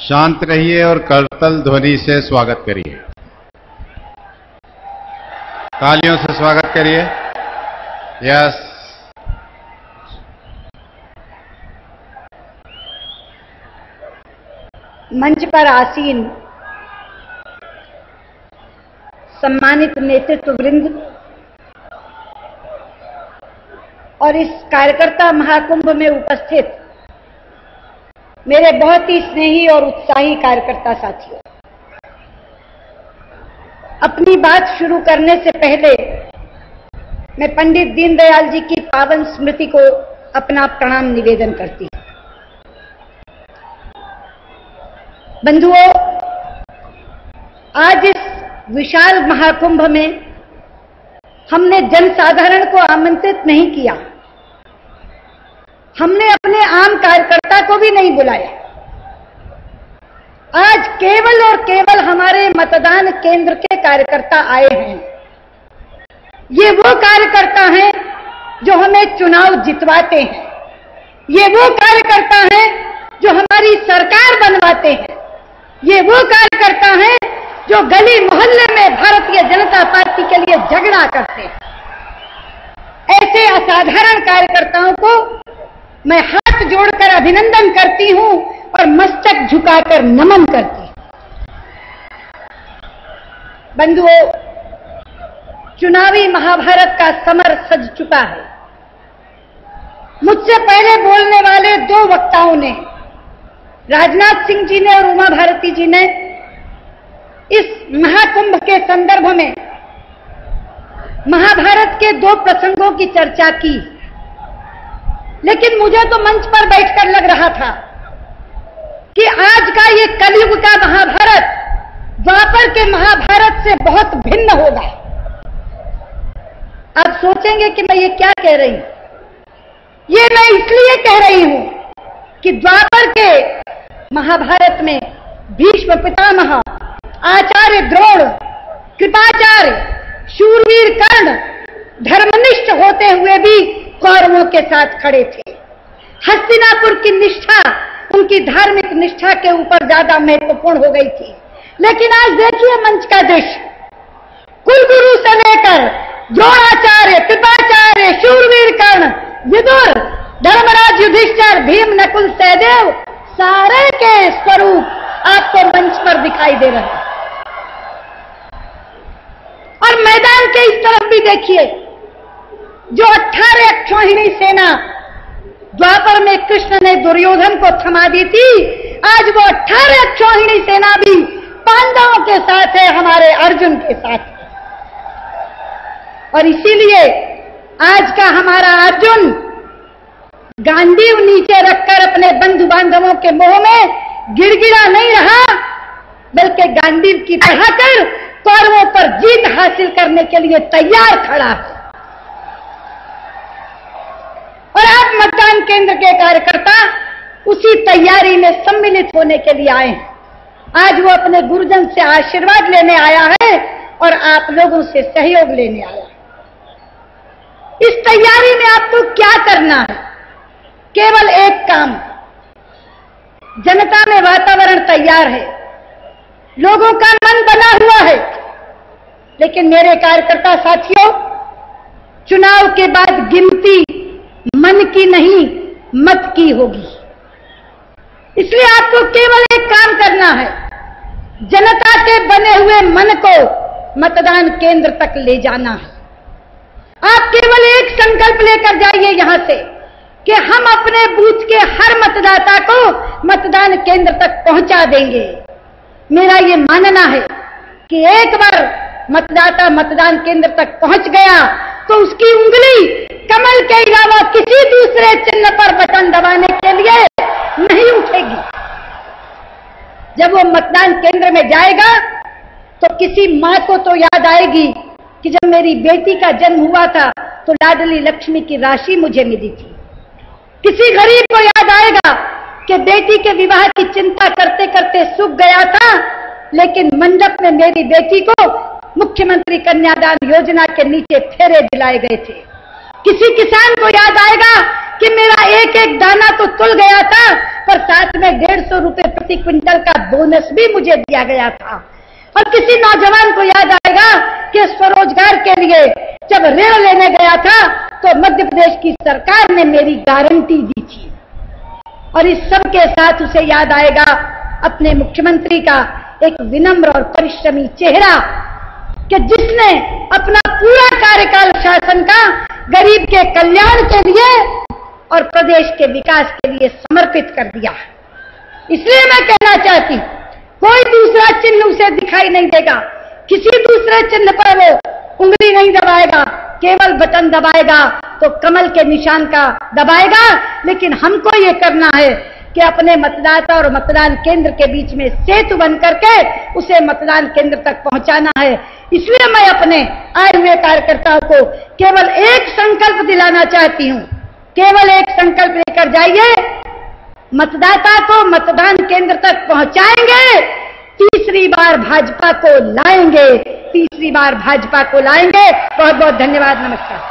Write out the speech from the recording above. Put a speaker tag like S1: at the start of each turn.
S1: शांत रहिए और करतल ध्वनि से स्वागत करिए। तालियों से स्वागत करिए। यस।
S2: मंच पर आसीन सम्मानित नेतृत्व वृंद और इस कार्यकर्ता महाकुंभ में उपस्थित मेरे बहुत ही स्नेही और उत्साही कार्यकर्ता साथियों, अपनी बात शुरू करने से पहले मैं पंडित दीनदयाल जी की पावन स्मृति को अपना प्रणाम निवेदन करती हूं। बंधुओं, आज इस विशाल महाकुंभ में हमने जनसाधारण को आमंत्रित नहीं किया, हमने अपने आम कार्यकर्ता को भी नहीं बुलाया। आज केवल और केवल हमारे मतदान केंद्र के कार्यकर्ता आए हैं। ये वो कार्यकर्ता हैं जो हमें चुनाव जितवाते हैं, ये वो कार्यकर्ता हैं जो हमारी सरकार बनवाते हैं, ये वो कार्यकर्ता हैं जो गली मोहल्ले में भारतीय जनता पार्टी के लिए झगड़ा करते हैं। ऐसे असाधारण कार्यकर्ताओं को मैं हाथ जोड़कर अभिनंदन करती हूं और मस्तक झुकाकर नमन करती हूं। बंधुओं, चुनावी महाभारत का समर सज चुका है। मुझसे पहले बोलने वाले दो वक्ताओं ने, राजनाथ सिंह जी ने और उमा भारती जी ने, इस महाकुंभ के संदर्भ में महाभारत के दो प्रसंगों की चर्चा की, लेकिन मुझे तो मंच पर बैठकर लग रहा था कि आज का ये कलयुग का महाभारत द्वापर के महाभारत से बहुत भिन्न होगा। आप सोचेंगे कि मैं ये क्या कह रही हूं। ये मैं इसलिए कह रही हूं कि द्वापर के महाभारत में भीष्म पितामह, आचार्य द्रोण, कृपाचार्य, शूरवीर कर्ण धर्मनिष्ठ होते हुए भी कौरवों के साथ खड़े थे। हस्तिनापुर की निष्ठा उनकी धार्मिक निष्ठा के ऊपर ज्यादा महत्वपूर्ण हो गई थी। लेकिन आज देखिए मंच का दृश्य, कुलगुरु से लेकर द्रोणाचार्य, कृपाचार्य, शूरवीर कर्ण, विदुर, धर्मराज, युधिष्ठिर, भीम, नकुल, सहदेव, सारे के स्वरूप आपको मंच पर दिखाई दे रहे हैं। और मैदान के इस तरफ भी देखिए, जो 18 अक्षौहिणी सेना द्वापर में कृष्ण ने दुर्योधन को थमा दी थी, आज वो 18 अक्षौहिणी सेना भी पांडवों के साथ है, हमारे अर्जुन के साथ है। और इसीलिए आज का हमारा अर्जुन गांडीव नीचे रखकर अपने बंधु बांधवों के मोह में गिड़गिड़ा नहीं रहा, बल्कि गांडीव की बढ़ाकर कौरवों पर जीत हासिल करने के लिए तैयार खड़ा है। और आप मतदान केंद्र के कार्यकर्ता उसी तैयारी में सम्मिलित होने के लिए आए हैं। आज वो अपने गुरुजन से आशीर्वाद लेने आया है और आप लोगों से सहयोग लेने आया है। इस तैयारी में आपको क्या करना है? केवल एक काम, जनता में वातावरण तैयार है, लोगों का मन बना हुआ है, लेकिन मेरे कार्यकर्ता साथियों, चुनाव के बाद गिनती मन की नहीं मत की होगी। इसलिए आपको केवल एक काम करना है, जनता के बने हुए मन को मतदान केंद्र तक ले जाना है। आप केवल एक संकल्प लेकर जाइए यहां से कि हम अपने बूथ के हर मतदाता को मतदान केंद्र तक पहुंचा देंगे। मेरा ये मानना है कि एक बार मतदाता मतदान केंद्र तक पहुंच गया तो उसकी उंगली कमल के अलावा किसी दूसरे चिन्ह पर बटन दबाने के लिए नहीं उठेगी। जब वो मतदान केंद्र में जाएगा तो किसी मां को तो याद आएगी कि जब मेरी बेटी का जन्म हुआ था तो लाडली लक्ष्मी की राशि मुझे मिली थी। किसी गरीब को याद आएगा कि बेटी के विवाह की चिंता करते करते सूख गया था, लेकिन मंडप में मेरी बेटी को मुख्यमंत्री कन्यादान योजना के नीचे फेरे दिलाए गए थे। किसी किसान को याद आएगा कि मेरा एक एक दाना तो तुल गया था, पर साथ में 150 रुपए प्रति क्विंटल का बोनस भी मुझे दिया गया था। और किसी नौजवान को याद आएगा कि स्वरोजगार के लिए जब ऋण लेने गया था तो मध्य प्रदेश की सरकार ने मेरी गारंटी दी थी। और इस सब के साथ उसे याद आएगा अपने मुख्यमंत्री का एक विनम्र और परिश्रमी चेहरा कि जिसने अपना पूरा कार्यकाल शासन का गरीब के कल्याण के लिए और प्रदेश के विकास के लिए समर्पित कर दिया। इसलिए मैं कहना चाहती हूं, कोई दूसरा चिन्ह उसे दिखाई नहीं देगा, किसी दूसरे चिन्ह पर वो उंगली नहीं दबाएगा, केवल बटन दबाएगा तो कमल के निशान का दबाएगा। लेकिन हमको ये करना है कि अपने मतदाता और मतदान केंद्र के बीच में सेतु बन करके उसे मतदान केंद्र तक पहुंचाना है। इसलिए मैं अपने आए हुए कार्यकर्ताओं को केवल एक संकल्प दिलाना चाहती हूं, केवल एक संकल्प लेकर जाइए, मतदाता को मतदान केंद्र तक पहुंचाएंगे, तीसरी बार भाजपा को लाएंगे, तीसरी बार भाजपा को लाएंगे। बहुत बहुत धन्यवाद, नमस्कार।